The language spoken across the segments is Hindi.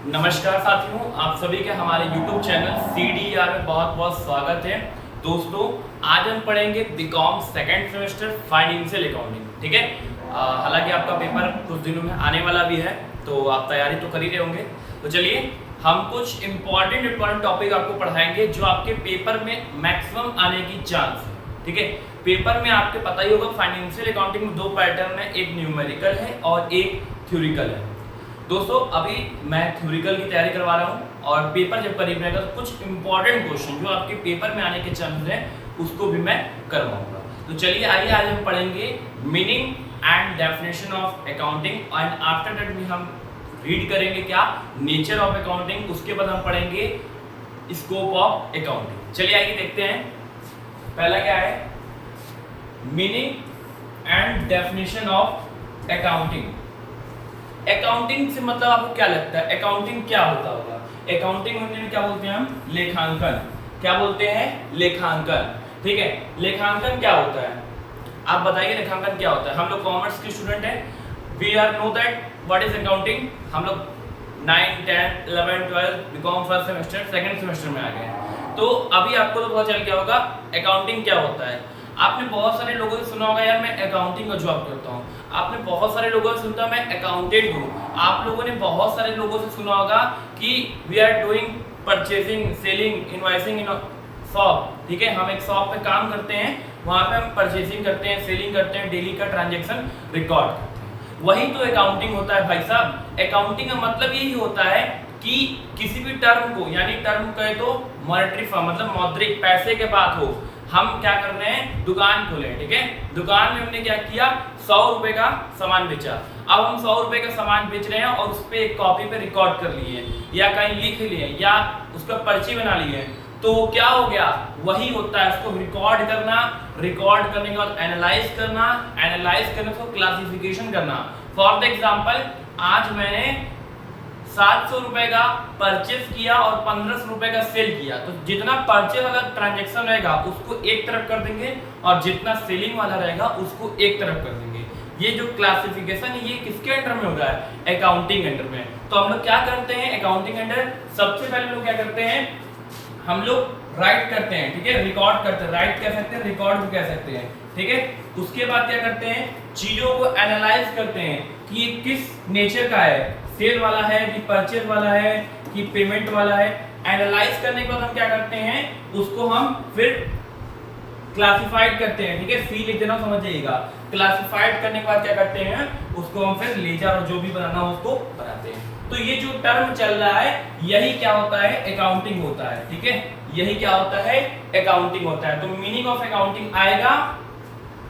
नमस्कार साथियों, आप सभी का हमारे YouTube चैनल CDR में बहुत बहुत स्वागत है। दोस्तों, आज हम पढ़ेंगे BCom second semester financial accounting. ठीक है, हालांकि आपका पेपर कुछ दिनों में आने वाला भी है, तो आप तैयारी तो कर ही रहे होंगे। तो चलिए हम कुछ इंपॉर्टेंट टॉपिक आपको पढ़ाएंगे जो आपके पेपर में मैक्सिमम आने की चांस है। ठीक है, पेपर में आपके पता ही होगा फाइनेंशियल अकाउंटिंग में दो पैटर्न है, एक न्यूमेरिकल है और एक थ्योरिकल है। दोस्तों, अभी मैं थ्योरिकल की तैयारी करवा रहा हूँ और पेपर जब करीब रहेगा तो कुछ इंपॉर्टेंट क्वेश्चन जो आपके पेपर में आने के चांसेस हैं उसको भी मैं करवाऊंगा। तो चलिए आइए आज हम पढ़ेंगे meaning and definition of accounting and after that भी हम रीड करेंगे क्या नेचर ऑफ अकाउंटिंग, उसके बाद हम पढ़ेंगे स्कोप ऑफ अकाउंटिंग। चलिए आइए देखते हैं। पहला क्या है, meaning and definition of accounting. Accounting से मतलब आपको क्या लगता है, अकाउंटिंग क्या होता होगा? अकाउंटिंग में क्या बोलते हैं हम? लेखांकन। क्या बोलते हैं? लेखांकन। ठीक है, लेखांकन क्या होता है आप बताइए, लेखांकन क्या होता है? हम लोग कॉमर्स के स्टूडेंट हैं, we are know that what is accounting. हम लोग 9, 10, 11, 12 BCom first semester second semester में आ गए, तो अभी आपको तो पता चल गया होगा अकाउंटिंग क्या होता है। आपने बहुत सारे लोगों से सुना होगा, यार मैं अकाउंटिंग का जॉब करता हूँ। आपने बहुत सारे लोगों से सुनता मैं अकाउंटेंट हूँ। आप लोगों ने बहुत सारे लोगों से सुना होगा कि we are doing purchasing, selling, invoicing in shop. ठीक है, हम एक शॉप पे काम करते हैं, वहाँ पे हम परचेजिंग करते हैं, सेलिंग करते हैं, डेली का ट्रांजेक्शन रिकॉर्ड करते हैं। वही तो अकाउंटिंग होता है भाई साहब। अकाउंटिंग का मतलब यही होता है कि किसी भी टर्म को, यानी टर्म कहे तो मॉनेटरी फॉर्म मतलब मौद्रिक पैसे के बात हो, हम क्या कर रहे हैं, दुकान खोले। ठीक है, दुकान में हमने क्या किया, 100 रुपए का सामान बेचा। अब हम 100 रुपए का सामान बेच रहे हैं और उस पर एक कॉपी पे रिकॉर्ड कर लिए या कहीं लिख लिए या उस पर पर्ची बना लिए, तो क्या हो गया, वही होता है। उसको रिकॉर्ड करना, रिकॉर्ड करने के बाद एनालाइज करना, एनालाइज करने को क्लासिफिकेशन करना। फॉर द एग्जाम्पल, आज मैंने 700 रुपए का परचेस किया और 1500 रुपए का सेल किया, तो जितना परचेस वाला ट्रांजैक्शन रहेगा उसको एक तरफ कर देंगे और जितना सेलिंग वाला रहेगा उसको एक तरफ कर देंगे। ये जो क्लासिफिकेशन है ये किसके अंडर में होगा? अकाउंटिंग अंडर में। तो हम लोग क्या करते हैं अकाउंटिंग अंडर? सबसे पहले लोग क्या करते हैं, हम लोग राइट करते हैं। ठीक है, रिकॉर्ड करते हैं, राइट कह सकते हैं, रिकॉर्ड भी कह सकते हैं। ठीक है, उसके बाद क्या करते हैं, चीजों को एनालाइज करते हैं कि ये किस नेचर का है, सेल वाला है कि परचेज वाला है कि पेमेंट वाला है। एनालाइज करने के बाद हम क्या करते हैं, उसको हम फिर क्लासिफाइड करते हैं। ठीक है, सी लिख देना, समझ जाइएगा। क्लासिफाइड करने के बाद क्या करते हैं, उसको हम फिर लेजर और जो भी बनाना हो उसको बनाते हैं। तो ये जो टर्म चल रहा है यही क्या होता है, अकाउंटिंग होता है। ठीक है, यही क्या होता है, अकाउंटिंग होता है। तो मीनिंग ऑफ अकाउंटिंग आएगा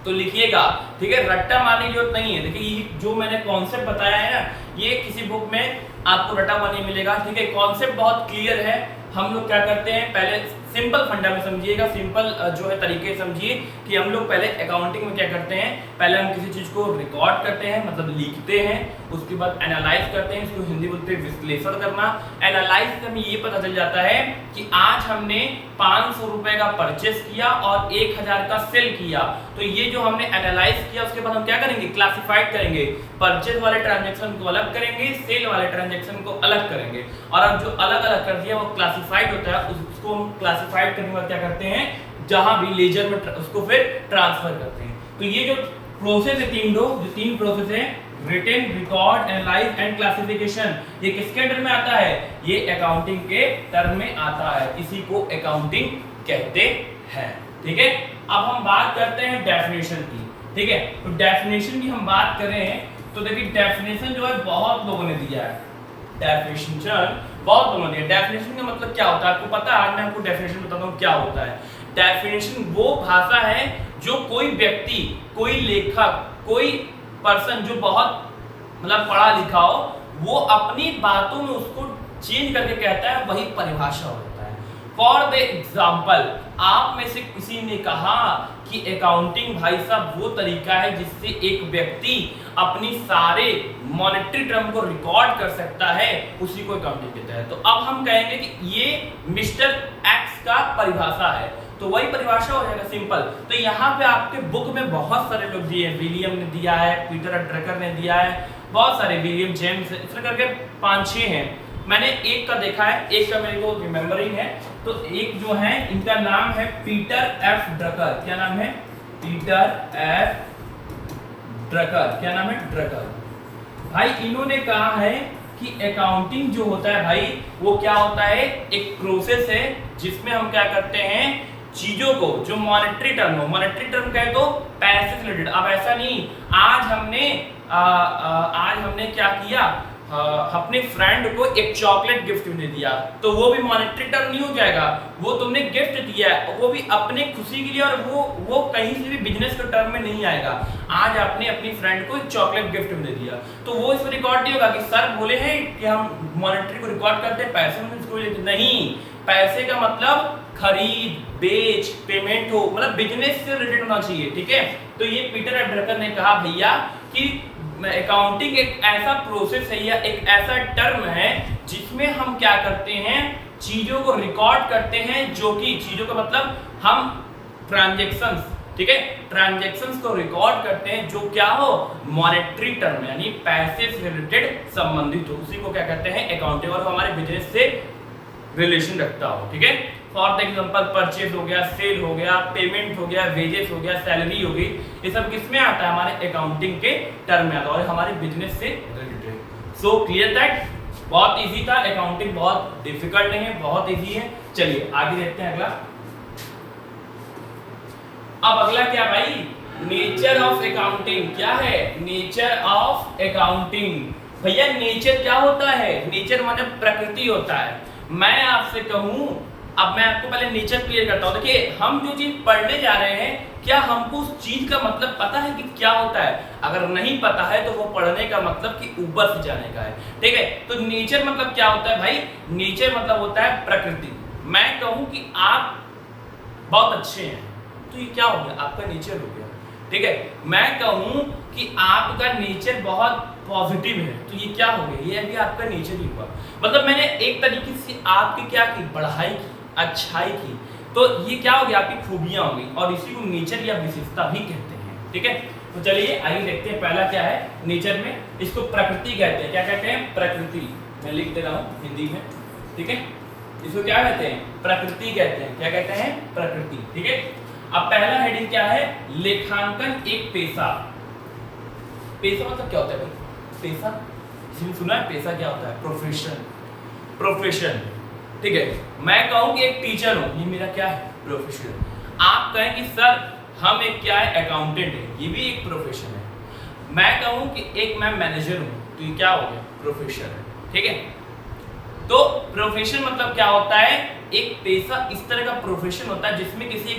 तो लिखिएगा। ठीक है, रट्टा मारने की जरूरत नहीं है। देखिए ये जो मैंने कॉन्सेप्ट बताया है ना, ये किसी बुक में आपको रटा हुआ नहीं मिलेगा। ठीक है, कॉन्सेप्ट बहुत क्लियर है। हम लोग क्या करते हैं, पहले सिंपल फंडा में समझिएगा, सिंपल जो है तरीके समझिए कि हम लोग पहले अकाउंटिंग में क्या करते हैं, पहले हम किसी चीज को रिकॉर्ड करते हैं मतलब लिखते हैं, उसके बाद एनालाइज करते हैं, इसको हिंदी बोलते हैं विश्लेषण करना। एनालाइज करने ये पता चल जाता है कि आज हमने 500 रुपए का परचेस किया और 1000 का सेल किया, तो ये जो हमने एनालाइज किया उसके बाद हम क्या करेंगे, क्लासिफाइड करेंगे। परचेस वाले ट्रांजेक्शन को अलग करेंगे, सेल वाले ट्रांजेक्शन को अलग करेंगे, और अब जो अलग अलग कर दिया वो क्लासिफाइड होता है। उसको हम क्लासिफाइड करने के बाद क्या करते हैं, जहां भी लेजर में उसको फिर ट्रांसफर करते हैं। तो ये जो प्रोसेस है, जो तीन प्रोसेस है, written, record, analyse and classification, ये किसके अंडर में आता है, ये अकाउंटिंग के टर्म में आता है। इसी को अकाउंटिंग कहते हैं। ठीक है, अब हम बात करते हैं डेफिनेशन की। ठीक है, तो डेफिनेशन की हम बात करें तो देखिए डेफिनेशन जो है बहुत लोगों ने दिया है, डेफिनेशन बहुत लोगों ने दिया। डेफिनेशन का मतलब क्या होता है आपको पता है? आज मैं आपको डेफिनेशन बताता हूँ क्या होता है। डेफिनेशन वो भाषा है जो कोई व्यक्ति, कोई लेखक, कोई पर्सन जो बहुत मतलब पढ़ा लिखा हो, वो अपनी बातों में उसको चेंज करके कहता है, वही परिभाषा होता है। फॉर द एग्जाम्पल, आप में से किसी ने कहा कि अकाउंटिंग भाई साहब वो तरीका है जिससे एक व्यक्ति अपनी सारे मॉनेटरी टर्म को रिकॉर्ड कर सकता है, उसी को अकाउंटिंग कहता है। तो अब हम कहेंगे कि ये मिस्टर एक्स का परिभाषा है, तो वही परिभाषा हो जाएगा, सिंपल। तो यहाँ पे आपके बुक में बहुत सारे लोग दिए हैं, विलियम ने दिया है, पीटर ड्रकर ने दिया है, बहुत सारे, विलियम जेम्स, इस तरह करके 5-6 हैं। मैंने एक का देखा है, एक का मेरे को रिमेम्बरिंग है। तो एक जो है इनका नाम है पीटर एफ ड्रकर। क्या नाम है? Peter F Drucker. क्या नाम है? ड्रकर। भाई इन्होंने कहा है कि अकाउंटिंग जो होता है भाई वो क्या होता है, एक प्रोसेस है जिसमें हम क्या करते हैं, चीजों को जो मॉनेटरी टर्म हो, मॉनेटरी टर्म कहे तो पैसे से रिलेटेड। अब ऐसा नहीं आज हमने क्या किया, अपने फ्रेंड को एक चॉकलेट गिफ्ट में दे दिया, तो वो भी मॉनेटरी टर्म नहीं हो जाएगा, वो तुमने गिफ्ट दिया है, वो भी अपने खुशी के लिए, और वो कहीं से भी बिजनेस के टर्म में नहीं आएगा। आज आपने अपनी फ्रेंड को एक चॉकलेट गिफ्ट में दे दिया, तो वो इसमें रिकॉर्ड नहीं होगा कि सर बोले हैं कि हम मॉनेटरी को रिकॉर्ड करते हैं, पैसे में इसको नहीं। पैसे का मतलब खरीद बेच पेमेंट हो, मतलब बिजनेस से रिलेटेड होना चाहिए, ठीक है। तो ये पीटर एफ ड्रकर ने कहा भैया कि अकाउंटिंग एक ऐसा प्रोसेस है या एक ऐसा टर्म है जिसमें हम क्या करते हैं, चीजों को रिकॉर्ड करते हैं, जो कि चीजों का मतलब हम ट्रांजैक्शंस, ठीक है, ट्रांजैक्शंस को रिकॉर्ड करते हैं जो क्या हो, मॉनेटरी टर्म यानी पैसे से रिलेटेड संबंधित हो, उसी को क्या कहते हैं अकाउंटिंग, और हमारे बिजनेस से रिलेशन रखता हो, ठीक है। फॉर एग्जांपल परचेज हो गया, सेल हो गया, पेमेंट हो गया, वेजेस हो गया, सैलरी हो गई, ये सब किसमें आता है, हमारे अकाउंटिंग के टर्म में आता है और हमारे बिजनेस से रिलेटेड। सो क्लियर दैट, बहुत इजी था, अकाउंटिंग बहुत डिफिकल्ट नहीं है, बहुत इजी है। चलिए आगे देखते हैं अगला। अब अगला क्या भाई, नेचर ऑफ अकाउंटिंग। क्या है? Nature of accounting. भैया नेचर क्या होता है? नेचर मतलब प्रकृति होता है। मैं आपसे कहूं, अब मैं आपको पहले नेचर क्लियर करता हूं। देखिए हम जो चीज पढ़ने जा रहे हैं, क्या हमको उस चीज का मतलब पता है कि क्या होता है? अगर नहीं पता है तो वो पढ़ने का मतलब कि ऊपर से जाने का है, ठीक है। तो नेचर मतलब क्या होता है भाई? नेचर मतलब होता है प्रकृति। मैं कहूं कि आप बहुत अच्छे हैं, तो ये क्या हो गया, आपका नेचर हो गया, ठीक है। मैं कहूं कि आपका नेचर बहुत पॉजिटिव है, तो ये क्या हो गया, ये भी आपका नेचर ही हुआ। मतलब मैंने एक तरीके से आपकी क्या की, बढ़ाई की, अच्छाई की, तो ये क्या हो गया, आपकी खूबियां हो गई, और इसी को नेचर या विशेषता भी कहते हैं, ठीक है। तो चलिए आइए देखते हैं, पहला क्या है नेचर में, इसको प्रकृति कहते हैं। क्या कहते हैं? प्रकृति। मैं लिख दे रहा हूँ हिंदी में, ठीक है। इसको क्या कहते हैं? प्रकृति कहते हैं। क्या कहते हैं? प्रकृति, ठीक है। अब पहला हेडिंग क्या है, लेखांकन एक पेशा। पेशा मतलब क्या होता है भाई? पेशा किसी ने सुना है? पेशा क्या होता है? प्रोफेशन। प्रोफेशन, ठीक है। मैं कहूं कि एक टीचर हूं, ये मेरा क्या है? प्रोफेशन। आप कहें कि सर हम एक क्या है, अकाउंटेंट है, ये भी एक प्रोफेशन है। मैं कहूं कि एक मैं मैनेजर हूं, तो ये क्या हो गया? प्रोफेशन है, ठीक है। तो प्रोफेशन मतलब क्या होता है? एक पेशा इस तरह का प्रोफेशन होता है जिसमें किसी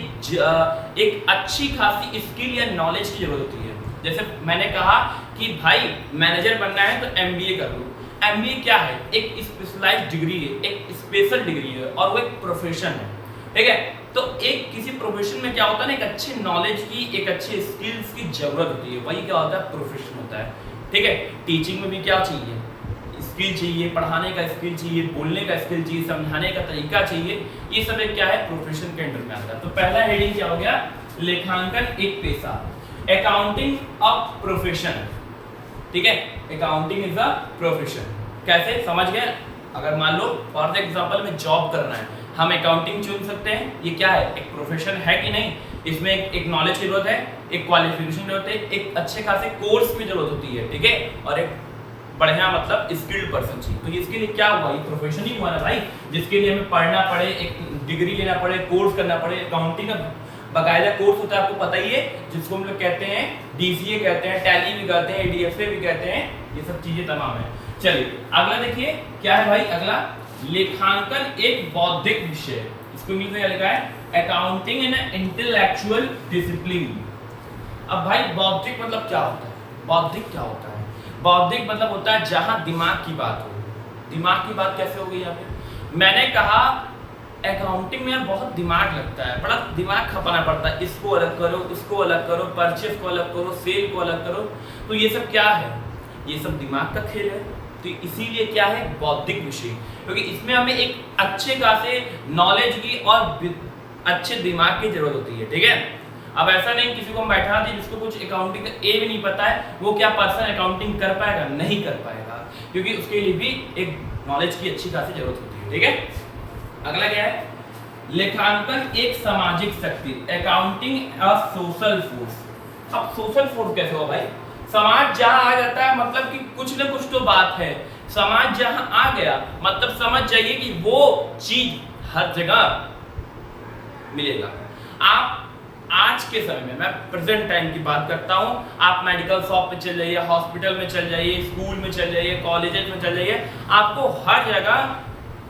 एक अच्छी खासी स्किल या नॉलेज की जरूरत होती है। जैसे मैंने कहा कि भाई मैनेजर बनना है तो एमबीए कर लो। एमबीए क्या है? एक स्पेशलाइज्ड डिग्री है, एक स्पेशल डिग्री है, और वो एक प्रोफेशन है, ठीक है। तो एक किसी प्रोफेशन में क्या होता है ना, एक अच्छे नॉलेज की, एक अच्छे स्किल्स की जरूरत होती है, वही क्या होता है? प्रोफेशन होता है, ठीक है। टीचिंग में भी क्या चाहिए? स्किल चाहिए, पढ़ाने का स्किल चाहिए, बोलने का स्किल चाहिए, समझाने का तरीका चाहिए, ये सब एक क्या है? प्रोफेशन के अंडर में आता है। तो पहला हेडिंग क्या हो गया? लेखांकन एक पेशा, अकाउंटिंग अ प्रोफेशन, ठीक है। Accounting is a profession. कैसे समझ गए? अगर मान लो फॉर एग्जांपल में जॉब करना है, हम अकाउंटिंग चुन सकते हैं, ये क्या है? एक प्रोफेशन है कि नहीं? इसमें एक नॉलेज की जरूरत है, एक क्वालिफिकेशन की जरूरत है, एक अच्छे खासे कोर्स की जरूरत होती है, ठीक है, और एक बढ़िया मतलब स्किल्ड पर्सन चाहिए। तो इसके लिए क्या हुआ? ये प्रोफेशन ही हुआ ना भाई, जिसके लिए हमें पढ़ना पड़े, एक डिग्री लेना पड़े, कोर्स करना पड़े। अकाउंटिंग का बकायदा कोर्स होता है, आपको पता ही है, जिसको हम लोग कहते हैं डीसीए कहते हैं, टैली भी कहते हैं, एडीएफए भी कहते हैं, ये सब चीजें तमाम है। चलिए अगला देखिए क्या है भाई, अगला लेखांकन एक बौद्धिक विषय। इसको इंग्लिश में क्या लिखा है? अकाउंटिंग इन इंटेलेक्चुअल डिसिप्लिन। अब भाई बौद्धिक मतलब क्या होता है? बौद्धिक क्या होता है? बौद्धिक मतलब होता है जहां दिमाग की बात हो। दिमाग की बात कैसे हो गई यहाँ पे? मैंने कहा अकाउंटिंग में बहुत दिमाग लगता है, बड़ा दिमाग खपाना पड़ता है, इसको अलग करो, उसको अलग करो, परचेज को अलग करो, सेल को अलग करो, तो ये सब क्या है? ये सब दिमाग का खेल है। तो इसीलिए क्या है? बौद्धिक विषय, क्योंकि इसमें हमें एक अच्छे खासे नॉलेज की और अच्छे दिमाग की जरूरत होती है, ठीक है। अब ऐसा नहीं किसी को हम बैठा दिए जिसको कुछ अकाउंटिंग का ए भी नहीं पता है, वो क्या पर्सन अकाउंटिंग कर पाएगा? नहीं कर पाएगा, क्योंकि उसके लिए भी एक नॉलेज की अच्छी खासी जरूरत होती है। ठीक है, अगला क्या है? लेखांकन एक सामाजिक शक्ति, अकाउंटिंग अ सोशल फोर्स। अब सोशल फोर्स कैसे हो भाई? समाज जहां आ जाता है मतलब कि कुछ न कुछ तो बात है। समाज जहां आ गया मतलब समझ जाइए कि वो चीज हर जगह मिलेगा। आप आज के समय में, मैं प्रेजेंट टाइम की बात करता हूं, आप मेडिकल शॉप पे चल जाइए, हॉस्पिटल में चल जाइए, स्कूल में चल जाइए, कॉलेजेस में चल जाइए, आपको हर जगह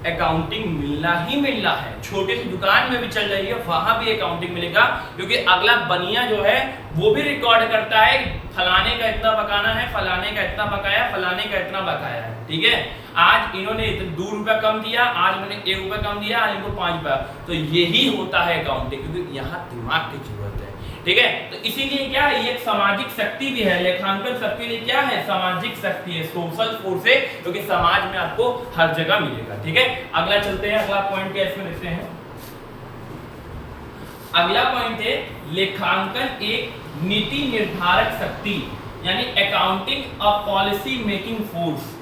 अकाउंटिंग मिलना ही मिलना है। छोटे सी दुकान में भी चल जाइए, वहां भी अकाउंटिंग मिलेगा, क्योंकि अगला बनिया जो है वो भी रिकॉर्ड करता है फलाने का इतना बकाना है, फलाने का इतना बकाया, फलाने का इतना बकाया है। ठीक है, आज इन्होंने 2 रुपया कम दिया, आज मैंने 1 रुपया कम दिया, आज इनको 5 रुपया। तो यही होता है अकाउंटिंग, क्योंकि यहाँ दिमाग की जरूरत है। ठीक है, तो इसीलिए क्या है, ये एक सामाजिक शक्ति भी है। लेखांकन सबके लिए क्या है? सामाजिक शक्ति है, सोशल फोर्स है, क्योंकि समाज में आपको हर जगह मिलेगा। ठीक है, अगला चलते हैं, अगला पॉइंट क्या इसमें लिखते हैं। अगला पॉइंट है लेखांकन एक नीति निर्धारक शक्ति, यानी accounting a policy making force.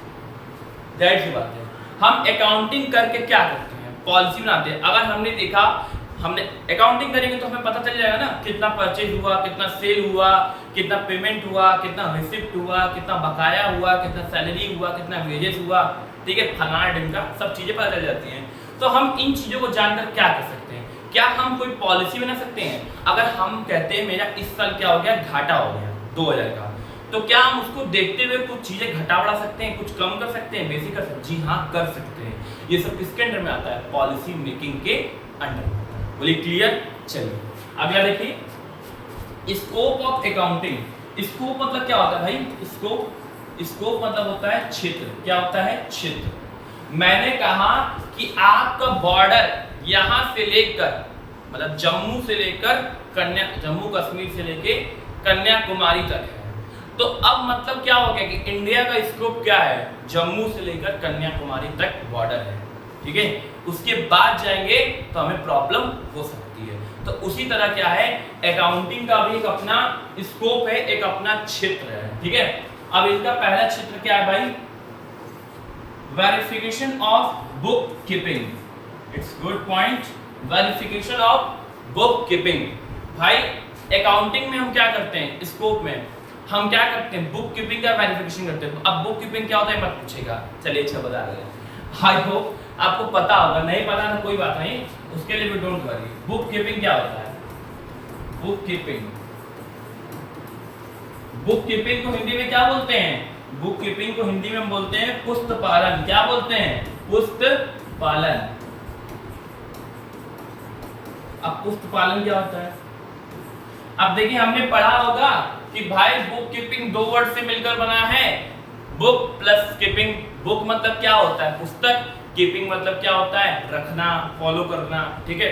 जाहिर सी बात है, हम अकाउंटिंग करके क्या करते हैं? पॉलिसी बनाते हैं। अगर हमने देखा, हमने अकाउंटिंग करेंगे तो हमें पता चल जाएगा ना कितना परचेज हुआ, कितना सेल हुआ, कितना पेमेंट हुआ, कितना रिसिप्ट हुआ, कितना बकाया हुआ, कितना सैलरी हुआ, कितना वेजेस हुआ। ठीक है, फलाना ढंग का सब चीजें पता चल जाती हैं। तो हम इन चीजों को जानकर क्या कर सकते हैं? क्या हम कोई पॉलिसी बना सकते हैं? अगर हम कहते हैं मेरा इस साल क्या हो गया, घाटा हो गया 2000 का, तो क्या हम उसको देखते हुए कुछ चीजें घटा बढ़ा सकते हैं, कुछ कम कर सकते हैं, बेसिक कर सकते हैं? जी हाँ, कर सकते हैं। ये सब किसके अंडर में आता है? पॉलिसी मेकिंग के अंडर में। बोलिए क्लियर? चलिए अगला देखिए, स्कोप ऑफ अकाउंटिंग। स्कोप मतलब क्या होता है भाई? स्कोप मतलब होता है क्षेत्र। क्या होता है? क्षेत्र। मैंने कहा कि आपका बॉर्डर यहां से लेकर, मतलब जम्मू से लेकर जम्मू कश्मीर से लेकर कन्याकुमारी तक है। तो अब मतलब क्या हो गया कि इंडिया का स्कोप क्या है? जम्मू से लेकर कन्याकुमारी तक बॉर्डर है। ठीक है, उसके बाद जाएंगे तो हमें प्रॉब्लम हो सकती है। तो उसी तरह क्या है, अकाउंटिंग का भी एक अपना स्कोप है, एक अपना क्षेत्र है। ठीक है, अब इनका पहला क्षेत्र क्या है भाई? Verification of book keeping. It's good point, verification of book keeping. भाई अकाउंटिंग में हम क्या करते हैं? स्कोप में हम क्या करते हैं? बुक कीपिंग का वेरिफिकेशन करते हैं। अब बुक कीपिंग क्या होता है मत पूछेगा, चलिए अच्छा बता रहे हैं। आई होप आपको पता होगा, नहीं पता तो कोई बात नहीं, उसके लिए भी डोंट वरी। बुक कीपिंग क्या होता है? बुक कीपिंग को हिंदी में क्या बोलते हैं? बुक कीपिंग को हिंदी में बोलते हैं पुस्त पालन। क्या बोलते हैं? पुस्त पालन। अब पुस्त पालन क्या होता है? अब देखिए, हमने पढ़ा होगा कि भाई बुक कीपिंग 2 वर्ड से मिलकर बना है, बुक प्लस कीपिंग। बुक मतलब क्या होता है? पुस्तक। कीपिंग मतलब क्या होता है? रखना, फॉलो करना। ठीक है,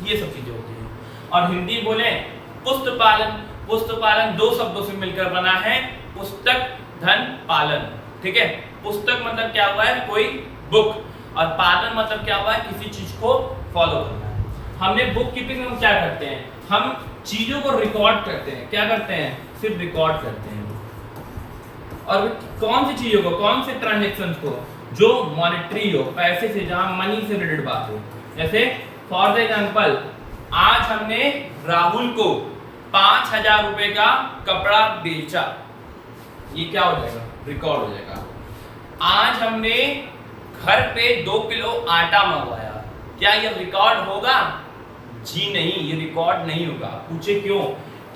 ये सब चीजें होती हैं। और हिंदी बोले पुस्त पालन। पुस्त पालन 2 शब्दों से मिलकर बना है, पुस्तक धन पालन। ठीक है, पुस्तक मतलब क्या हुआ है? कोई बुक, और पालन मतलब क्या हुआ है? किसी चीज को फॉलो करना है। हमने बुक कीपिंग में क्या करते हैं? हम चीजों को रिकॉर्ड करते हैं। क्या करते हैं? सिर्फ रिकॉर्ड करते हैं। और कौन सी चीजों को, कौन से ट्रांजैक्शंस को? जो मॉनेटरी हो, पैसे से, जहां मनी से रिलेटेड बात हो। जैसे फॉर द एग्जांपल, आज हमने राहुल को 5000 रुपए का कपड़ा बेचा, ये क्या हो जाएगा? रिकॉर्ड हो जाएगा। आज हमने घर पे 2 किलो आटा मंगवाया, क्या ये रिकॉर्ड होगा? जी नहीं, ये रिकॉर्ड नहीं होगा। पूछे क्यों?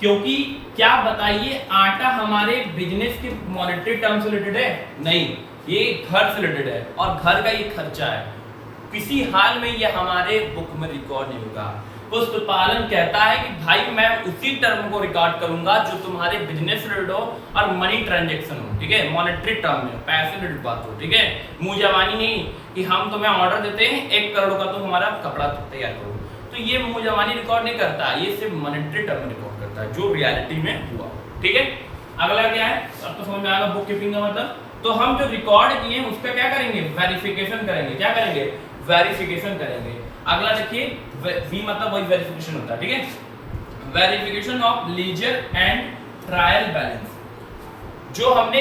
क्योंकि क्या बताइए, आटा हमारे बिजनेस के मॉनेटरी टर्म से रिलेटेड है? नहीं, ये घर से रिलेटेड है और घर का ये खर्चा है। किसी हाल में ये हमारे बुक में रिकॉर्ड नहीं होगा। पुस्त पालन कहता है कि भाई मैं उसी टर्म को रिकॉर्ड करूंगा जो तुम्हारे बिजनेस से रिलेटेड हो और मनी ट्रांजैक्शन हो। ठीक है, मॉनेटरी टर्म में, पैसे रिलेटेड बात हो। ठीक है, मुंह जवानी नहीं कि हम तुम्हें ऑर्डर देते हैं 1 करोड़ का, तुम हमारा कपड़ा तैयार करो। तो ये मुंह जवानी रिकॉर्ड नहीं करता, ये सिर्फ मॉनेटरी टर्म में रिकॉर्ड करता है जो रियलिटी में हुआ। ठीक है, अगला क्या है? अब तो समझ में आएगा बुक कीपिंग का मतलब। तो हम जो रिकॉर्ड किए उसका क्या करेंगे? वेरिफिकेशन करेंगे। क्या करेंगे? वेरिफिकेशन करेंगे। अगला देखिए, वी मतलब वही वेरिफिकेशन होता है। ठीक है, verification of ledger and trial balance, जो हमने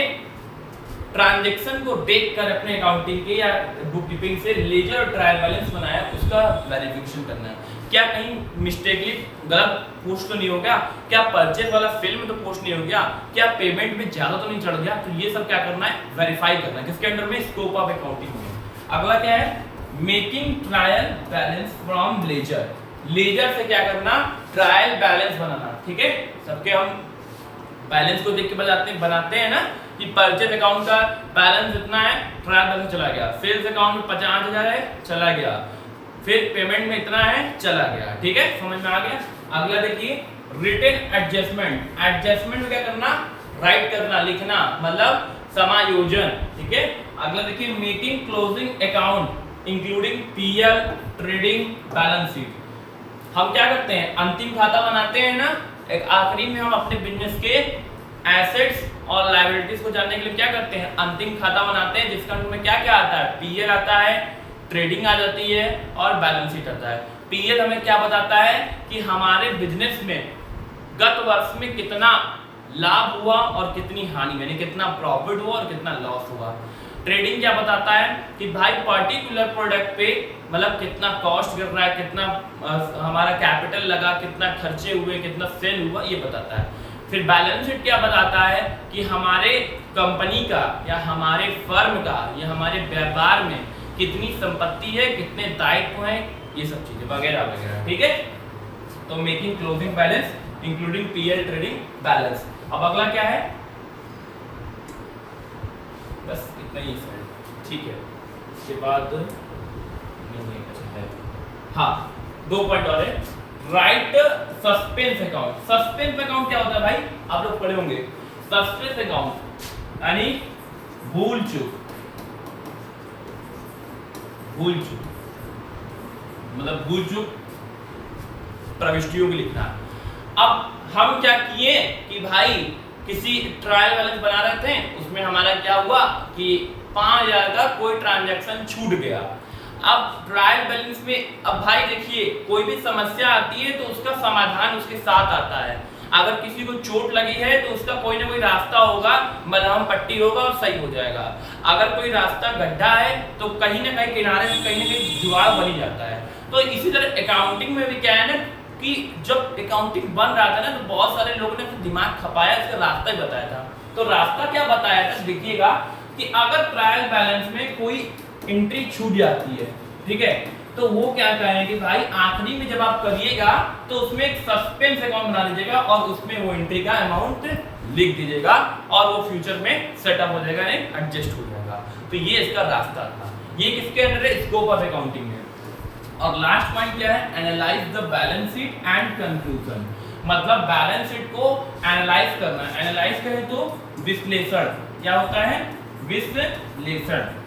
ट्रांजैक्शन को देखकर अपने अकाउंटिंग के या बुक कीपिंग से लेजर और ट्रायल बैलेंस बनाया, उसका वेरिफिकेशन करना है। क्या कहीं मिस्टेकली गलत पोस्ट तो नहीं हो गया, क्या परचेज वाला फिल में तो पोस्ट नहीं हो गया, क्या पेमेंट में ज्यादा तो नहीं चढ़ गया, तो ये सब क्या करना है, वेरीफाई करना है। किसके अंडर में, स्कोप ऑफ अकाउंटिंग में। अगला क्या है, making trial balance from ledger, ledger से क्या करना, ट्रायल बैलेंस बनाना। ठीक है, सबके हम बैलेंस को देख के बनाते हैं ना कि परचेज अकाउंट का बैलेंस इतना है, ट्रायल बैलेंस चला गया, सेल्स अकाउंट में 50,000 है, चला गया, फिर पेमेंट में इतना है, चला गया। ठीक है, समझ में आ गया। अगला देखिए, रिटन एडजस्टमेंट, एडजस्टमेंट में क्या करना, राइट करना, लिखना, मतलब समायोजन। ठीक है, अगला देखिए, making closing account including PL, trading, balance sheet. हम क्या करते हैं, अंतिम खाता बनाते हैं ना, एक आखिरी में हम अपने बिजनेस के एसेट्स और लायबिलिटीज को जानने के लिए क्या करते हैं, अंतिम खाता बनाते हैं, जिसका में क्या क्या आता है, पीएल आता है, ट्रेडिंग आ जाती है और बैलेंस शीट आता है। पीएल हमें क्या बताता है कि हमारे बिजनेस में गत वर्ष में कितना लाभ हुआ और कितनी हानि, यानी कितना प्रॉफिट हुआ और कितना लॉस हुआ। ट्रेडिंग क्या बताता है कि भाई पर्टिकुलर प्रोडक्ट पे मतलब कितना कॉस्ट गिर रहा है, कितना हमारा कैपिटल लगा, कितना खर्चे हुए, कितना सेल हुआ, ये बताता है। फिर बैलेंस शीट क्या बताता है कि हमारे कंपनी का या हमारे फर्म का या हमारे व्यापार में कितनी संपत्ति है, कितने दायित्व हैं, ये सब चीजें वगैरह वगैरह। ठीक है, तो making closing balance including PL, trading, balance. अब अगला क्या है, बस इतना ही है। ठीक है, इसके बाद हाँ 2 पॉइंट और है, right suspense account. Suspense account क्या होता है भाई, आप लोग पढ़े होंगे। सस्पेंस अकाउंट यानी भूल चूक, भूल चूक मतलब भूल चूक प्रविष्टियों को लिखना। अब हम क्या किए कि भाई किसी ट्रायल बैलेंस बना रहे थे, उसमें हमारा क्या हुआ कि 5,000 का कोई ट्रांजैक्शन छूट गया। अब ट्रायल बैलेंस में अब भाई देखिए, कोई भी समस्या आती है तो उसका समाधान उसके साथ आता है। अगर किसी को चोट लगी है तो उसका कोई ना कोई रास्ता होगा, मलहम पट्टी होगा और सही हो जाएगा। अगर कोई रास्ता गड्ढा है तो कहीं ना कहीं किनारे से कहीं ना कहीं जुगाड़ बन ही जाता है। तो इसी तरह अकाउंटिंग में भी क्या है ना कि जब अकाउंटिंग बन रहा था ना, तो बहुत सारे लोगों ने दिमाग खपाया, इसका रास्ता ही बताया था। तो रास्ता क्या बताया था, देखिएगा कि अगर ट्रायल बैलेंस में कोई एंट्री छूट जाती है, ठीक है, तो वो क्या कहें कि भाई आखिरी में जब आप करिएगा तो उसमें एक सस्पेंस अकाउंट बना दीजिएगा और उसमें वो एंट्री का अमाउंट लिख दीजिएगा और वो फ्यूचर में सेटअप हो जाएगा, एडजस्ट हो जाएगा। तो ये इसका रास्ता था। ये किसके अंडर है, स्कोप ऑफ अकाउंटिंग में। और लास्ट पॉइंट क्या है, analyse the balance sheet and conclusion. मतलब बैलेंस शीट को एनालाइज करना। एनालाइज करें तो विश्लेषण। क्या होता है, विश्लेषण।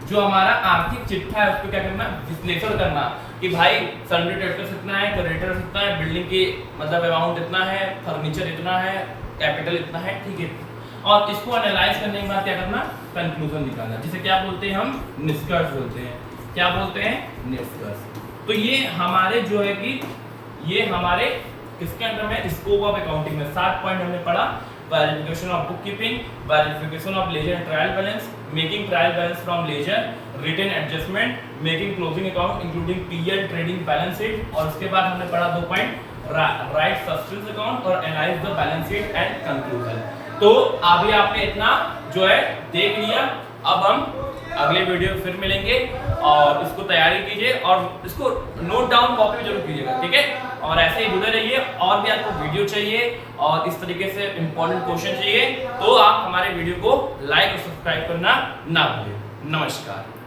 जो हमारा आर्थिक चिट्ठा है उसको क्या करना, विश्लेषण करना कि भाई सन्ड्री डेब्टर्स इतना है, क्रेडिटर्स इतना है, बिल्डिंग की मतलब अमाउंट इतना है, फर्नीचर इतना है, कैपिटल इतना है। ठीक है, और इसको एनालाइज करने के बाद क्या करना, कंक्लूजन निकालना, जिसे क्या बोलते हैं हम, निष्कर्ष बोलते हैं। क्या बोलते हैं, निष्कर्ष। तो ये हमारे जो है कि ये हमारे किसके अंदर में, स्कोप ऑफ अकाउंटिंग में 7 पॉइंट हमने पढ़ा। Verification of book keeping, verification of ledger and trial balance, making trial balance from ledger, written adjustment, making closing account including PL, trading, balance sheet. और उसके बाद हमने पढ़ा 2 पॉइंट, राइट सस्पेंस अकाउंट और analyse the balance sheet and conclusion. तो अभी आपने इतना जो है देख लिया। अब हम अगले वीडियो फिर मिलेंगे और इसको तैयारी कीजिए और इसको नोट डाउन कॉपी जरूर कीजिएगा। ठीक है, और ऐसे ही जुड़े रहिए। और भी आपको वीडियो चाहिए और इस तरीके से इंपॉर्टेंट क्वेश्चन चाहिए तो आप हमारे वीडियो को लाइक और सब्सक्राइब करना ना भूलें। नमस्कार।